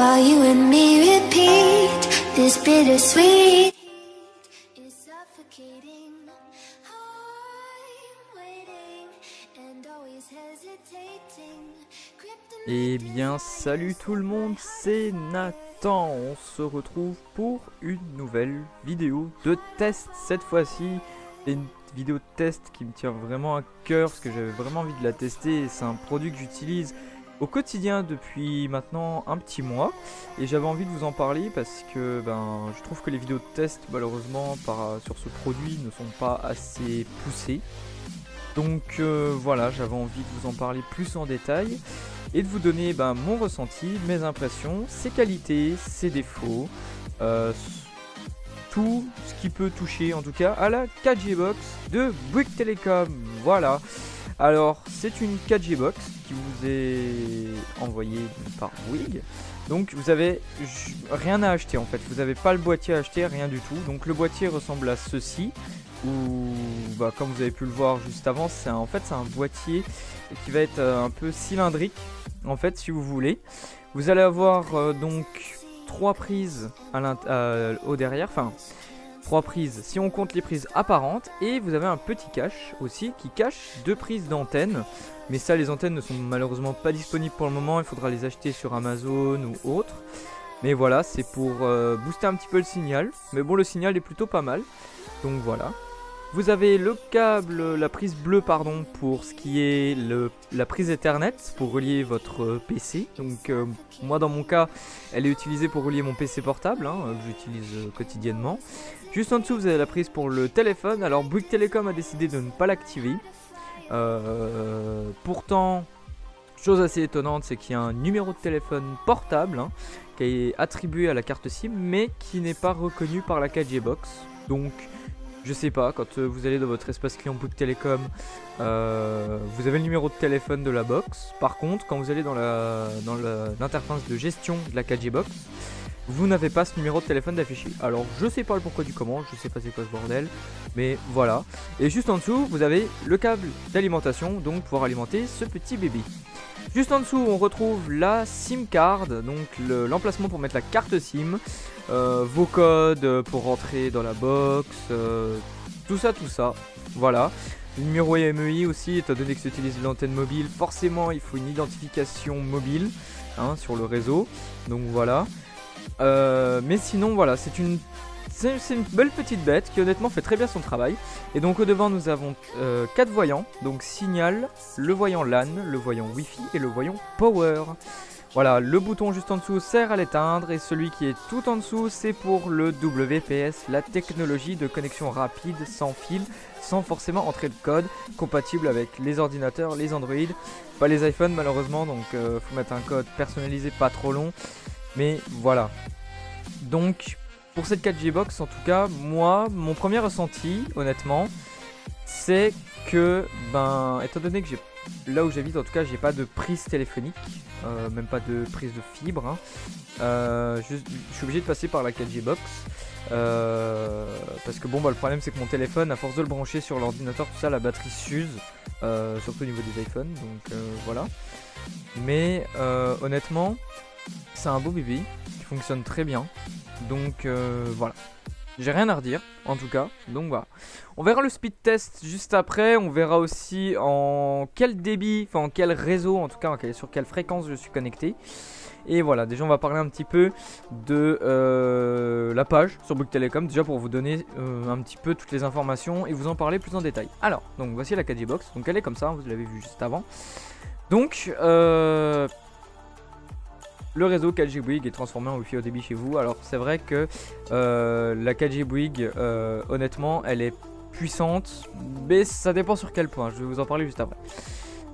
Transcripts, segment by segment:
while you and me repeat this bittersweet. It's suffocating. I'm waiting and always hesitating. Eh bien salut tout le monde, c'est Nathan. On se retrouve pour une nouvelle vidéo de test. Cette fois-ci, c'est une vidéo de test qui me tient vraiment à cœur parce que j'avais vraiment envie de la tester. C'est un produit que j'utilise au quotidien depuis maintenant un petit mois et j'avais envie de vous en parler parce que je trouve que les vidéos de test malheureusement sur ce produit ne sont pas assez poussées. Donc voilà, j'avais envie de vous en parler plus en détail et de vous donner mon ressenti, mes impressions, ses qualités, ses défauts, tout ce qui peut toucher en tout cas à la 4G Box de Bouygues Telecom. Voilà, alors c'est une 4G Box qui vous est envoyée par Bouygues. Donc vous avez rien à acheter en fait, vous n'avez pas le boîtier à acheter, rien du tout. Donc le boîtier ressemble à ceci, où comme vous avez pu le voir juste avant, c'est un boîtier qui va être un peu cylindrique en fait, si vous voulez. Vous allez avoir donc 3 prises au derrière, enfin 3 prises si on compte les prises apparentes, et vous avez un petit cache aussi qui cache 2 prises d'antenne. Mais ça, les antennes ne sont malheureusement pas disponibles pour le moment, il faudra les acheter sur Amazon ou autre. Mais voilà, c'est pour booster un petit peu le signal, mais bon, le signal est plutôt pas mal. Donc voilà. Vous avez le câble, la prise bleue pardon, pour ce qui est la prise Ethernet pour relier votre PC. Donc moi dans mon cas, elle est utilisée pour relier mon PC portable que j'utilise quotidiennement. Juste en dessous, vous avez la prise pour le téléphone. Alors Bouygues Telecom a décidé de ne pas l'activer. Pourtant, chose assez étonnante, c'est qu'il y a un numéro de téléphone portable qui est attribué à la carte SIM, mais qui n'est pas reconnu par la 4G Box. Donc je sais pas, quand vous allez dans votre espace client Bouygues Telecom, vous avez le numéro de téléphone de la box. Par contre, quand vous allez dans l'interface de gestion de la 4G Box, vous n'avez pas ce numéro de téléphone d'affiché. Alors je sais pas le pourquoi du comment, je sais pas c'est quoi ce bordel, mais voilà. Et juste en dessous, vous avez le câble d'alimentation, donc pouvoir alimenter ce petit bébé. Juste en dessous, on retrouve la SIM card, donc l'emplacement pour mettre la carte SIM, vos codes pour rentrer dans la box, tout ça, voilà. Le numéro IMEI aussi, étant donné que j'utilise l'antenne mobile, forcément il faut une identification mobile sur le réseau, donc voilà. Mais sinon voilà, c'est une belle petite bête qui honnêtement fait très bien son travail. Et donc au devant nous avons 4 voyants, donc signal, le voyant LAN, le voyant Wi-Fi et le voyant Power. Voilà, le bouton juste en dessous sert à l'éteindre, et celui qui est tout en dessous c'est pour le WPS, la technologie de connexion rapide sans fil, sans forcément entrer le code, compatible avec les ordinateurs, les Android, pas les iPhones malheureusement, donc faut mettre un code personnalisé pas trop long, mais voilà. Donc pour cette 4G Box en tout cas, moi, mon premier ressenti honnêtement, c'est que étant donné que là où j'habite en tout cas, j'ai pas de prise téléphonique, même pas de prise de fibre, je suis obligé de passer par la 4G Box, parce que le problème c'est que mon téléphone, à force de le brancher sur l'ordinateur, tout ça, la batterie s'use, surtout au niveau des iPhones, donc voilà. Mais honnêtement, c'est un beau bébé qui fonctionne très bien, donc voilà. J'ai rien à redire en tout cas, donc voilà. On verra le speed test juste après, on verra aussi en quel débit, enfin en quel réseau en tout cas, sur quelle fréquence je suis connecté. Et voilà, déjà on va parler un petit peu de la page sur Bouygues Telecom, déjà pour vous donner un petit peu toutes les informations et vous en parler plus en détail. Alors, donc voici la 4G Box, donc elle est comme ça, vous l'avez vu juste avant. Donc le réseau 4G Bouygues est transformé en Wi-Fi haut débit chez vous. Alors c'est vrai que la 4G Bouygues, honnêtement, elle est puissante, mais ça dépend sur quel point, je vais vous en parler juste après.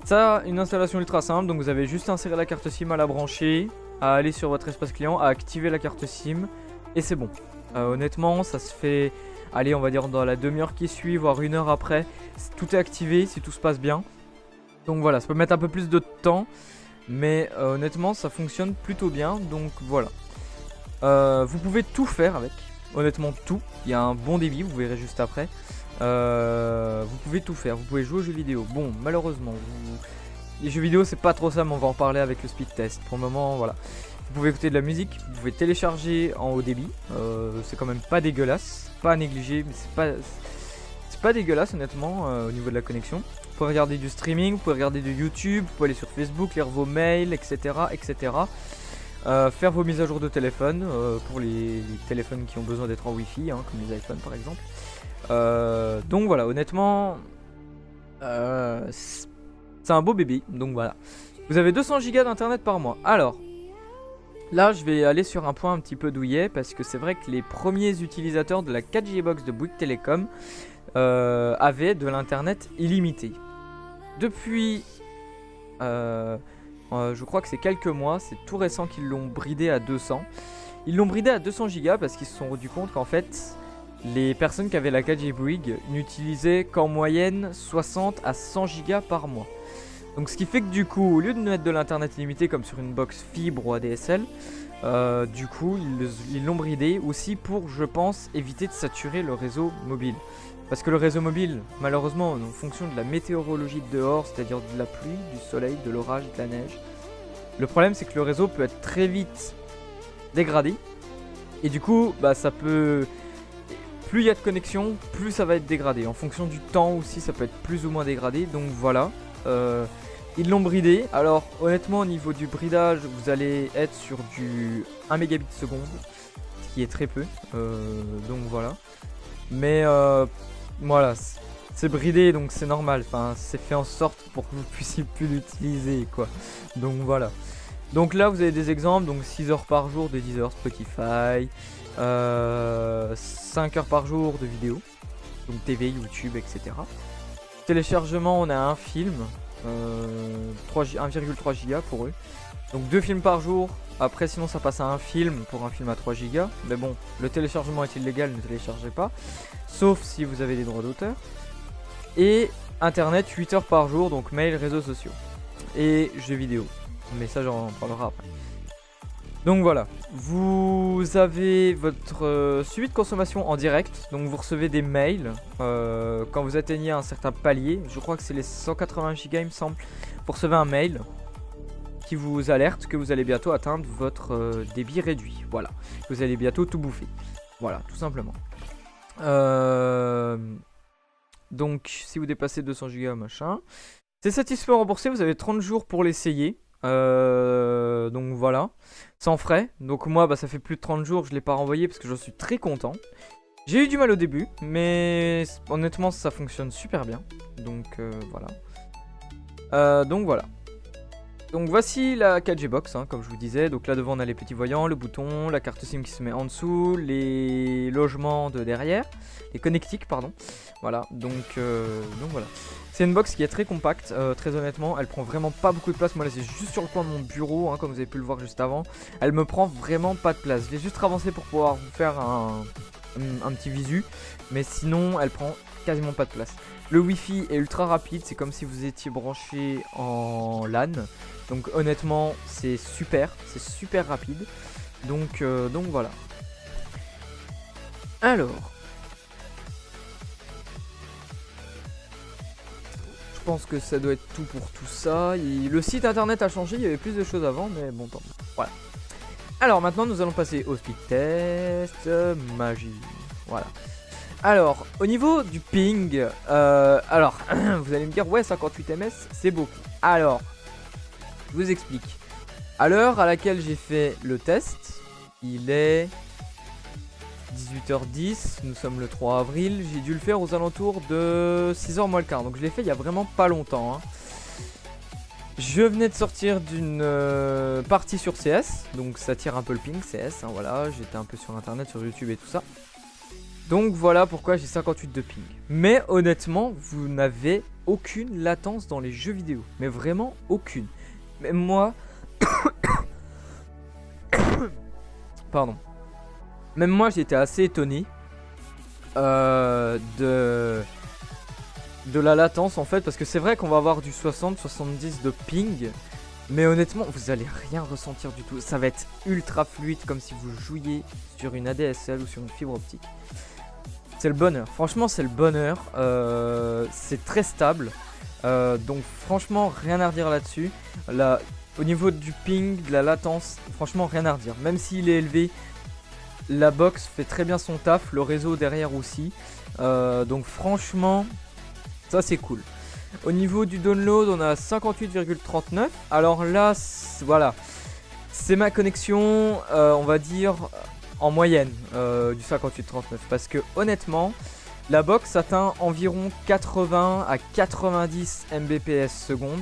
Ça, une installation ultra simple, donc vous avez juste inséré la carte SIM, à la brancher, à aller sur votre espace client, à activer la carte SIM, et c'est bon. Honnêtement, ça se fait, allez, on va dire dans la demi-heure qui suit, voire 1 heure après, tout est activé si tout se passe bien. Donc voilà, ça peut mettre un peu plus de temps, mais honnêtement ça fonctionne plutôt bien, donc voilà. Vous pouvez tout faire avec, honnêtement tout, il y a un bon débit, vous verrez juste après. Vous pouvez tout faire, vous pouvez jouer aux jeux vidéo. Bon, malheureusement, les jeux vidéo c'est pas trop ça, mais on va en parler avec le speed test. Pour le moment, voilà. Vous pouvez écouter de la musique, vous pouvez télécharger en haut débit, c'est quand même pas dégueulasse, pas à négliger, mais c'est pas dégueulasse honnêtement au niveau de la connexion. Vous pouvez regarder du streaming, vous pouvez regarder du YouTube, vous pouvez aller sur Facebook, lire vos mails, etc. etc. Faire vos mises à jour de téléphone pour les téléphones qui ont besoin d'être en Wi-Fi, hein, comme les iPhones par exemple. Donc voilà, honnêtement, c'est un beau bébé, donc voilà. Vous avez 200 Go d'internet par mois. Alors, là je vais aller sur un point un petit peu douillet, parce que c'est vrai que les premiers utilisateurs de la 4G Box de Bouygues Telecom avaient de l'internet illimité. Depuis, je crois que c'est quelques mois, c'est tout récent qu'ils l'ont bridé à 200. Ils l'ont bridé à 200 Go parce qu'ils se sont rendus compte qu'en fait, les personnes qui avaient la 4G Bouygues n'utilisaient qu'en moyenne 60 à 100 Go par mois. Donc ce qui fait que du coup, au lieu de mettre de l'internet illimité comme sur une box fibre ou ADSL, du coup ils l'ont bridé aussi pour, je pense, éviter de saturer le réseau mobile. Parce que le réseau mobile, malheureusement, en fonction de la météorologie de dehors, c'est-à-dire de la pluie, du soleil, de l'orage, de la neige, le problème c'est que le réseau peut être très vite dégradé. Et du coup, bah ça peut... Plus il y a de connexion, plus ça va être dégradé. En fonction du temps aussi, ça peut être plus ou moins dégradé. Donc voilà. Ils l'ont bridé. Alors honnêtement, au niveau du bridage, vous allez être sur du 1 mégabit seconde, ce qui est très peu. Donc voilà. Mais voilà, c'est bridé, donc c'est normal. Enfin, c'est fait en sorte pour que vous puissiez plus l'utiliser, quoi. Donc voilà. Donc là, vous avez des exemples. Donc 6 heures par jour de 10 heures Spotify, 5 heures par jour de vidéos, donc TV, YouTube, etc. Téléchargement, on a un film, 1,3 Go pour eux. Donc 2 films par jour. Après sinon ça passe à un film pour un film à 3 Go. Mais bon, le téléchargement est illégal, ne téléchargez pas. Sauf si vous avez des droits d'auteur. Et internet 8 heures par jour, donc mail, réseaux sociaux. Et jeux vidéo. Mais ça j'en parlera après. Donc voilà, vous avez votre suivi de consommation en direct. Donc vous recevez des mails quand vous atteignez un certain palier. Je crois que c'est les 180 Go il me semble. Vous recevez un mail qui vous alerte que vous allez bientôt atteindre votre débit réduit. Voilà, vous allez bientôt tout bouffer. Voilà, tout simplement. Donc si vous dépassez 200 Go machin, c'est satisfait remboursé. Vous avez 30 jours pour l'essayer. Donc voilà, sans frais. Donc moi bah ça fait plus de 30 jours, je l'ai pas renvoyé parce que je suis très content. J'ai eu du mal au début, mais honnêtement ça fonctionne super bien. Donc voilà. Donc voilà. Donc voici la 4G Box, hein, comme je vous disais. Donc là devant on a les petits voyants, le bouton, la carte SIM qui se met en dessous, les logements de derrière, les connectiques pardon. Voilà, donc voilà. C'est une box qui est très compacte, très honnêtement, elle prend vraiment pas beaucoup de place. Moi là c'est juste sur le coin de mon bureau, hein, comme vous avez pu le voir juste avant. Elle me prend vraiment pas de place. Je l'ai juste avancé pour pouvoir vous faire un petit visu, mais sinon elle prend quasiment pas de place. Le Wi-Fi est ultra rapide, c'est comme si vous étiez branché en LAN. Donc honnêtement c'est super rapide. Donc voilà. Alors, je pense que ça doit être tout pour tout ça. Le site internet a changé, il y avait plus de choses avant, mais bon tant pis. Voilà. Alors maintenant nous allons passer au speed test magie. Voilà. Alors, au niveau du ping, alors, vous allez me dire, ouais, 58 ms, c'est beaucoup. Alors, je vous explique. À l'heure à laquelle j'ai fait le test, il est 18h10, nous sommes le 3 avril, j'ai dû le faire aux alentours de 6h moins le quart, donc je l'ai fait il y a vraiment pas longtemps. Hein. Je venais de sortir d'une partie sur CS, donc ça tire un peu le ping, CS, hein, voilà, j'étais un peu sur internet, sur YouTube et tout ça. Donc voilà pourquoi j'ai 58 de ping. Mais honnêtement, vous n'avez aucune latence dans les jeux vidéo. Mais vraiment aucune. Même moi... Pardon. Même moi j'étais assez étonné de la latence en fait. Parce que c'est vrai qu'on va avoir du 60-70 de ping. Mais honnêtement, vous allez rien ressentir du tout. Ça va être ultra fluide comme si vous jouiez sur une ADSL ou sur une fibre optique. C'est le bonheur, franchement c'est le bonheur, c'est très stable, donc franchement rien à redire là-dessus. Au niveau du ping, de la latence, franchement rien à redire. Même s'il est élevé, la box fait très bien son taf, le réseau derrière aussi. Donc franchement, ça c'est cool. Au niveau du download, on a 58,39. Alors là, voilà, c'est ma connexion, on va dire en moyenne du 58,39. Parce que honnêtement, la box atteint environ 80 à 90 Mbps seconde.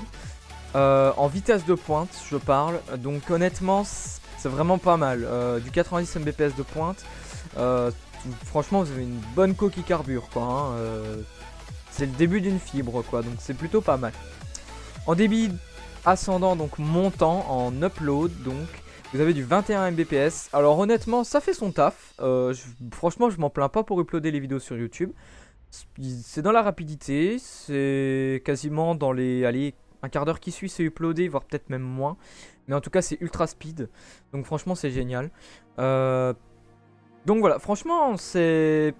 En vitesse de pointe, je parle. Donc honnêtement, c'est vraiment pas mal. Du 90 Mbps de pointe. Franchement, vous avez une bonne coque qui carbure, quoi. Hein. C'est le début d'une fibre, quoi. Donc c'est plutôt pas mal. En débit ascendant, donc montant, en upload, donc vous avez du 21 Mbps. Alors honnêtement, ça fait son taf. Franchement, je m'en plains pas pour uploader les vidéos sur YouTube. C'est dans la rapidité. C'est quasiment dans les... Allez, un quart d'heure qui suit, c'est uploadé, voire peut-être même moins. Mais en tout cas, c'est ultra speed. Donc franchement, c'est génial. Donc voilà, franchement, c'est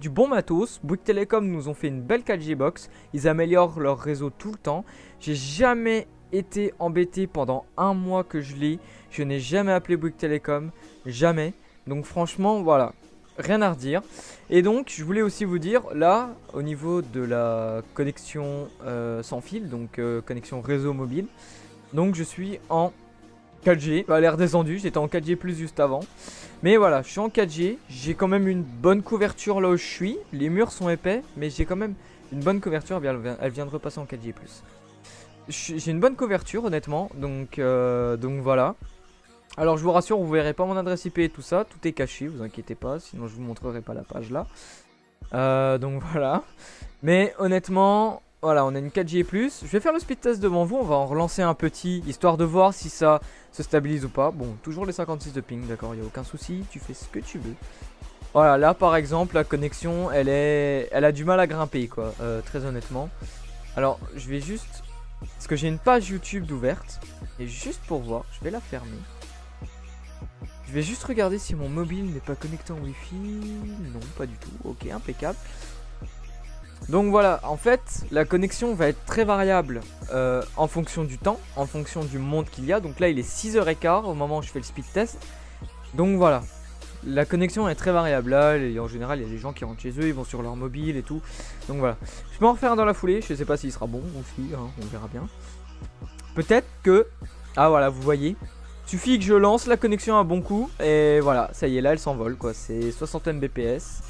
du bon matos. Bouygues Telecom nous ont fait une belle 4G box. Ils améliorent leur réseau tout le temps. J'ai jamais été embêté pendant un mois que je l'ai. Je n'ai jamais appelé Bouygues Telecom. Jamais. Donc franchement, voilà. Rien à redire. Et donc, je voulais aussi vous dire, là, au niveau de la connexion sans fil, donc connexion réseau mobile. Donc, je suis en 4G. À l'air descendu, j'étais en 4G plus juste avant. Mais voilà, je suis en 4G. J'ai quand même une bonne couverture là où je suis. Les murs sont épais, mais j'ai quand même une bonne couverture. Elle vient de repasser en 4G+. J'ai une bonne couverture, honnêtement. Donc voilà. Alors je vous rassure, vous verrez pas mon adresse IP et tout ça, tout est caché, vous inquiétez pas, sinon je vous montrerai pas la page là. Donc voilà. Mais honnêtement, voilà, on a une 4G+. Je vais faire le speed test devant vous, on va en relancer un petit, histoire de voir si ça se stabilise ou pas. Bon, toujours les 56 de ping, d'accord, il n'y a aucun souci, tu fais ce que tu veux. Voilà, là par exemple, la connexion, elle a du mal à grimper, quoi, très honnêtement. Alors, je vais juste, parce que j'ai une page YouTube d'ouverte, et juste pour voir, je vais la fermer. Je vais juste regarder si mon mobile n'est pas connecté en Wi-Fi. Non, pas du tout. Ok, impeccable. Donc voilà, en fait, la connexion va être très variable en fonction du temps, en fonction du monde qu'il y a. Donc là, il est 6h15 au moment où je fais le speed test. Donc voilà, la connexion est très variable. Là, en général, il y a des gens qui rentrent chez eux, ils vont sur leur mobile et tout. Donc voilà, je peux en refaire dans la foulée. Je sais pas s'il sera bon aussi, hein, on verra bien. Peut-être que... Ah voilà, vous voyez. Suffit que je lance la connexion un bon coup et voilà, ça y est, là elle s'envole quoi, c'est 60 Mbps,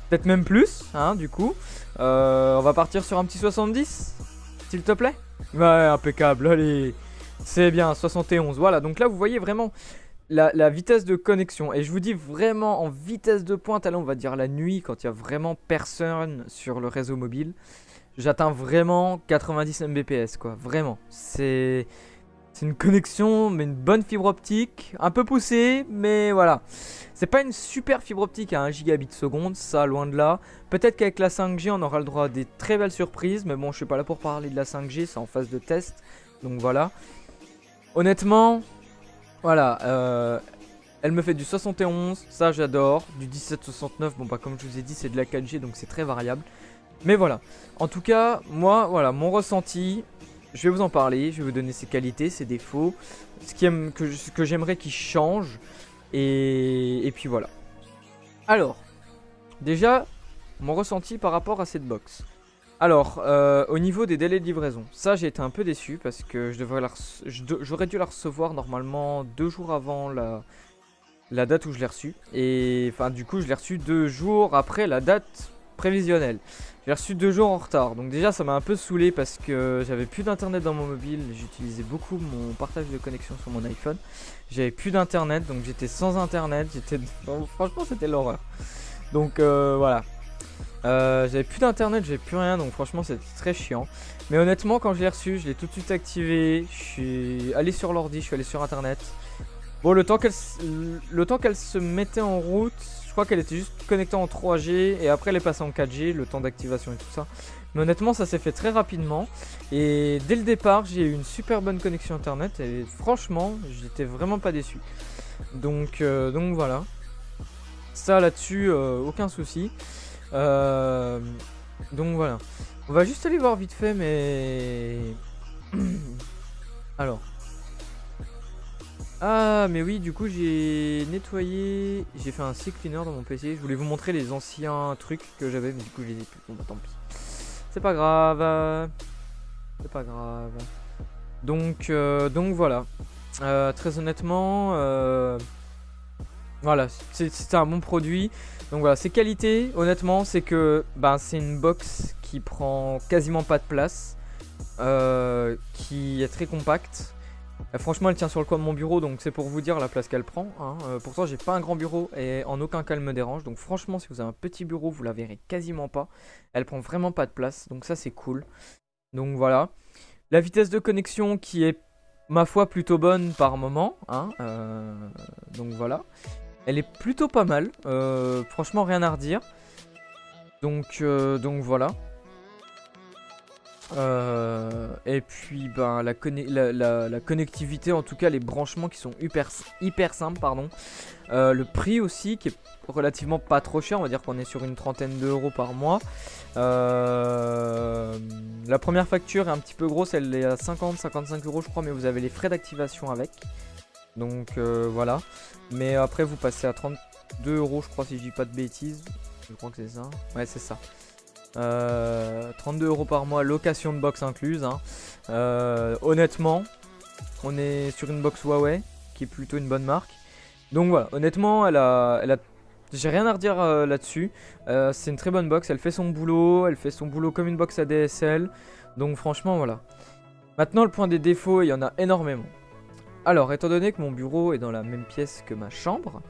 peut-être même plus, hein, du coup. On va partir sur un petit 70, s'il te plaît. Ouais, impeccable, allez, c'est bien, 71, voilà, donc là vous voyez vraiment la vitesse de connexion. Et je vous dis vraiment en vitesse de pointe, là on va dire la nuit, quand il y a vraiment personne sur le réseau mobile, j'atteins vraiment 90 Mbps quoi, vraiment, c'est une connexion, mais une bonne fibre optique, un peu poussée, mais voilà. C'est pas une super fibre optique à 1 gigabit seconde, ça loin de là. Peut-être qu'avec la 5G, on aura le droit à des très belles surprises, mais bon, je suis pas là pour parler de la 5G, c'est en phase de test, donc voilà. Honnêtement, voilà, elle me fait du 71, ça j'adore, du 1769, bon bah comme je vous ai dit, c'est de la 4G, donc c'est très variable. Mais voilà, en tout cas, moi, voilà, mon ressenti... Je vais vous en parler, je vais vous donner ses qualités, ses défauts, ce que j'aimerais qu'il change, et puis voilà. Alors, déjà, mon ressenti par rapport à cette box. Alors, au niveau des délais de livraison, ça j'ai été un peu déçu parce que j'aurais dû la recevoir normalement 2 jours avant la date où je l'ai reçue. Et enfin, du coup, je l'ai reçue 2 jours après la date prévisionnelle. J'ai reçu 2 jours en retard, donc déjà ça m'a un peu saoulé parce que j'avais plus d'internet dans mon mobile, j'utilisais beaucoup mon partage de connexion sur mon iPhone. J'avais plus d'internet, donc j'étais sans internet, franchement c'était l'horreur. Donc voilà, j'avais plus d'internet, j'avais plus rien, donc franchement c'était très chiant. Mais honnêtement quand je l'ai reçu, je l'ai tout de suite activé, je suis allé sur l'ordi, je suis allé sur internet. Bon, le temps qu'elle se mettait en route, je crois qu'elle était juste connectée en 3G et après elle est passée en 4G, le temps d'activation et tout ça. Mais honnêtement, ça s'est fait très rapidement et dès le départ, j'ai eu une super bonne connexion internet et franchement, j'étais vraiment pas déçu. Donc voilà. Ça là-dessus, aucun souci. Donc voilà. On va juste aller voir vite fait, mais... Alors... Ah mais oui, du coup j'ai nettoyé, j'ai fait un CCleaner cleaner dans mon PC. Je voulais vous montrer les anciens trucs que j'avais, mais du coup je les ai plus. Bon bah tant pis. C'est pas grave. C'est pas grave. Donc voilà. Très honnêtement, voilà, c'est un bon produit. Donc voilà, ses qualités, honnêtement, c'est que c'est une box qui prend quasiment pas de place, qui est très compacte. Franchement, elle tient sur le coin de mon bureau, donc c'est pour vous dire la place qu'elle prend. Hein. Pourtant, j'ai pas un grand bureau et en aucun cas elle me dérange. Donc franchement, si vous avez un petit bureau, vous la verrez quasiment pas. Elle prend vraiment pas de place, donc ça c'est cool. Donc voilà. La vitesse de connexion qui est, ma foi, plutôt bonne par moment. Hein. Donc voilà. Elle est plutôt pas mal. Franchement, rien à redire. Donc voilà. Et puis la connectivité, en tout cas les branchements qui sont hyper simples, pardon. Le prix aussi qui est relativement pas trop cher, on va dire qu'on est sur une trentaine d'euros par mois. La première facture est un petit peu grosse, elle est à 50-55 euros je crois, mais vous avez les frais d'activation avec. Donc voilà. Mais après vous passez à 32 euros je crois, si je dis pas de bêtises. Je crois que c'est ça. Ouais, c'est ça. 32 euros par mois, location de box incluse. Hein. Honnêtement, on est sur une box Huawei qui est plutôt une bonne marque. Donc voilà, honnêtement, j'ai rien à redire là-dessus. C'est une très bonne box, elle fait son boulot comme une box ADSL. Donc franchement, voilà. Maintenant, le point des défauts, il y en a énormément. Alors, étant donné que mon bureau est dans la même pièce que ma chambre,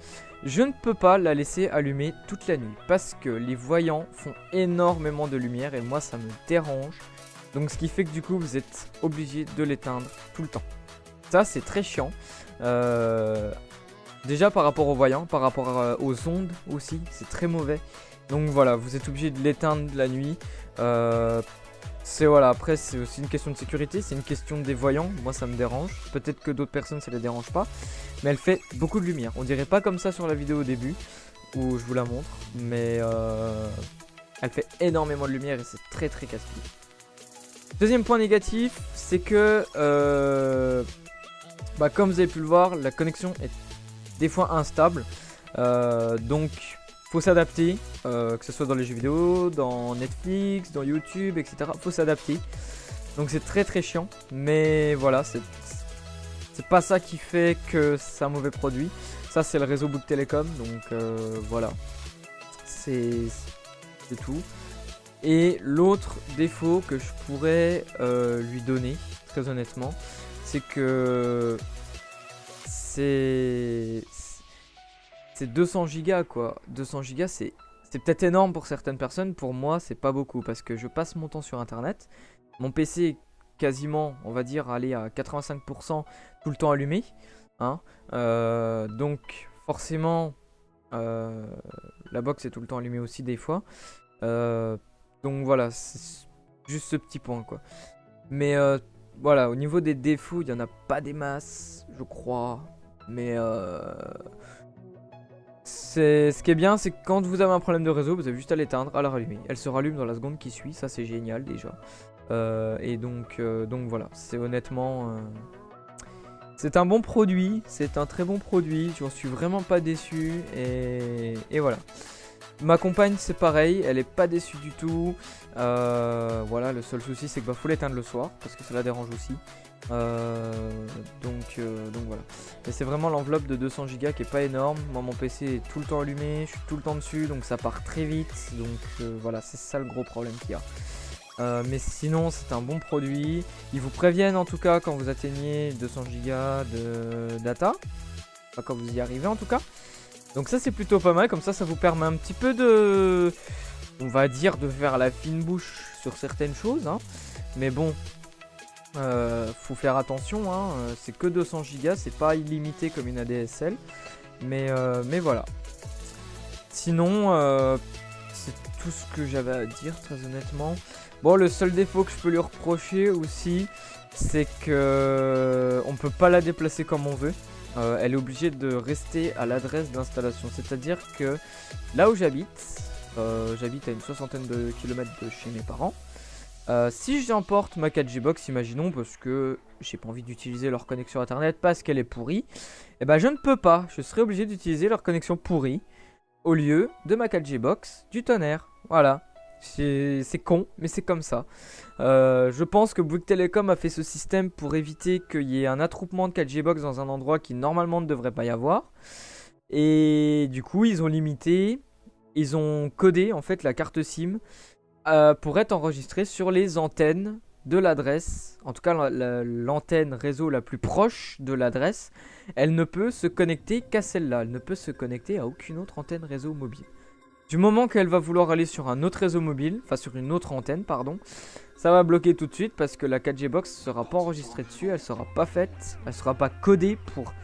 je ne peux pas la laisser allumer toute la nuit parce que les voyants font énormément de lumière et moi ça me dérange. Donc ce qui fait que du coup vous êtes obligé de l'éteindre tout le temps. Ça c'est très chiant. Déjà par rapport aux voyants, par rapport aux ondes aussi, c'est très mauvais. Donc voilà, vous êtes obligé de l'éteindre la nuit. Voilà, après c'est aussi une question de sécurité, c'est une question des voyants, moi ça me dérange, peut-être que d'autres personnes ça les dérange pas, mais elle fait beaucoup de lumière, on dirait pas comme ça sur la vidéo au début, où je vous la montre, mais elle fait énormément de lumière et c'est très casse-pied. Deuxième point négatif, c'est que, comme vous avez pu le voir, la connexion est des fois instable, donc faut s'adapter, que ce soit dans les jeux vidéo, dans Netflix, dans YouTube, etc. Faut s'adapter. Donc c'est très chiant. Mais voilà, c'est pas ça qui fait que c'est un mauvais produit. Ça c'est le réseau Bouygues Telecom. Donc voilà. C'est tout. Et l'autre défaut que je pourrais lui donner, très honnêtement, c'est que c'est 200 gigas quoi. 200 gigas c'est peut-être énorme pour certaines personnes. Pour moi c'est pas beaucoup parce que je passe mon temps sur internet. Mon PC est quasiment, on va dire, aller à 85% tout le temps allumé. Hein. Donc forcément la box est tout le temps allumée aussi des fois. Donc voilà, c'est juste ce petit point quoi. Mais voilà, au niveau des défauts, il n'y en a pas des masses, je crois. Mais ce qui est bien, c'est que quand vous avez un problème de réseau, vous avez juste à l'éteindre, à la rallumer. Elle se rallume dans la seconde qui suit, ça c'est génial déjà. Et donc voilà, c'est honnêtement... c'est un bon produit, c'est un très bon produit, j'en suis vraiment pas déçu. Et voilà. Ma compagne c'est pareil, elle est pas déçue du tout. Voilà, le seul souci c'est que faut l'éteindre le soir, parce que ça la dérange aussi. Donc voilà. Mais c'est vraiment l'enveloppe de 200 Go qui est pas énorme. Moi mon PC est tout le temps allumé, je suis tout le temps dessus, donc ça part très vite. Donc voilà, c'est ça le gros problème qu'il y a. Mais sinon c'est un bon produit. Ils vous préviennent en tout cas quand vous atteignez 200 Go de data. Enfin, quand vous y arrivez en tout cas. Donc ça c'est plutôt pas mal, comme ça vous permet un petit peu de... on va dire de faire la fine bouche sur certaines choses. Hein. Mais bon... faut faire attention, hein, c'est que 200 Go, c'est pas illimité comme une ADSL, mais voilà. Sinon, c'est tout ce que j'avais à dire, très honnêtement. Bon, le seul défaut que je peux lui reprocher aussi, c'est que on peut pas la déplacer comme on veut. Elle est obligée de rester à l'adresse d'installation, c'est-à-dire que là où j'habite à une soixantaine de kilomètres de chez mes parents. Si j'emporte ma 4G box, imaginons, parce que j'ai pas envie d'utiliser leur connexion internet parce qu'elle est pourrie, et ben je ne peux pas. Je serai obligé d'utiliser leur connexion pourrie au lieu de ma 4G box du tonnerre. Voilà. C'est con, mais c'est comme ça. Je pense que Bouygues Telecom a fait ce système pour éviter qu'il y ait un attroupement de 4G box dans un endroit qui normalement ne devrait pas y avoir. Et du coup, ils ont limité, ils ont codé en fait la carte SIM pour être enregistrée sur les antennes de l'adresse. En tout cas, l'antenne réseau la plus proche de l'adresse, elle ne peut se connecter qu'à celle-là. Elle ne peut se connecter à aucune autre antenne réseau mobile. Du moment qu'elle va vouloir aller sur un autre réseau mobile, enfin sur une autre antenne, pardon, ça va bloquer tout de suite parce que la 4G box ne sera pas enregistrée dessus, elle sera pas faite, elle sera pas codée pour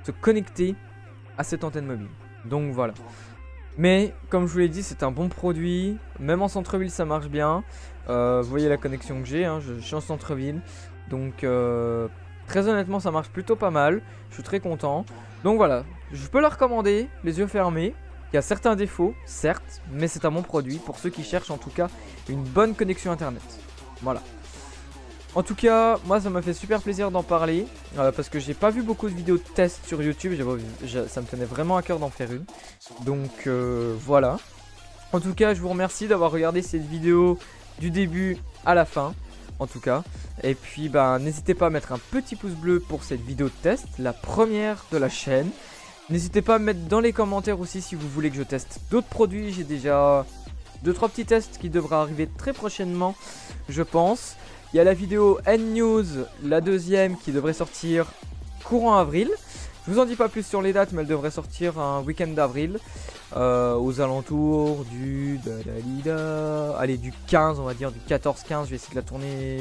se connecter à cette antenne mobile. Donc voilà. Mais comme je vous l'ai dit, c'est un bon produit, même en centre-ville ça marche bien. Vous voyez la connexion que j'ai, hein, je suis en centre-ville, donc très honnêtement ça marche plutôt pas mal, je suis très content. Donc voilà, je peux la recommander, les yeux fermés. Il y a certains défauts, certes, mais c'est un bon produit pour ceux qui cherchent en tout cas une bonne connexion internet. Voilà. En tout cas, moi ça m'a fait super plaisir d'en parler parce que j'ai pas vu beaucoup de vidéos de tests sur YouTube, ça me tenait vraiment à cœur d'en faire une. Donc voilà. En tout cas, je vous remercie d'avoir regardé cette vidéo du début à la fin, en tout cas. Et puis n'hésitez pas à mettre un petit pouce bleu pour cette vidéo de test, la première de la chaîne. N'hésitez pas à me mettre dans les commentaires aussi si vous voulez que je teste d'autres produits. J'ai déjà 2-3 petits tests qui devraient arriver très prochainement, je pense. Il y a la vidéo N-News, la deuxième, qui devrait sortir courant avril. Je vous en dis pas plus sur les dates, mais elle devrait sortir un week-end d'avril. Aux alentours du... Allez, du 15, on va dire, du 14-15. Je vais essayer de la tourner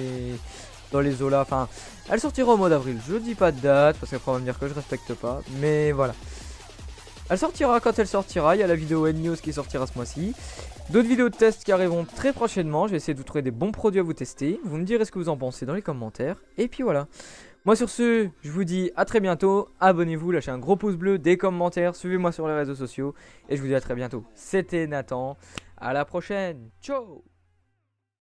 dans les eaux-là. Enfin, elle sortira au mois d'avril. Je dis pas de date, parce qu'après on va me dire que je respecte pas. Mais voilà. Elle sortira quand elle sortira. Il y a la vidéo N-News qui sortira ce mois-ci. D'autres vidéos de tests qui arriveront très prochainement. Je vais essayer de vous trouver des bons produits à vous tester. Vous me direz ce que vous en pensez dans les commentaires. Et puis voilà. Moi sur ce, je vous dis à très bientôt. Abonnez-vous, lâchez un gros pouce bleu, des commentaires. Suivez-moi sur les réseaux sociaux. Et je vous dis à très bientôt. C'était Nathan. À la prochaine. Ciao.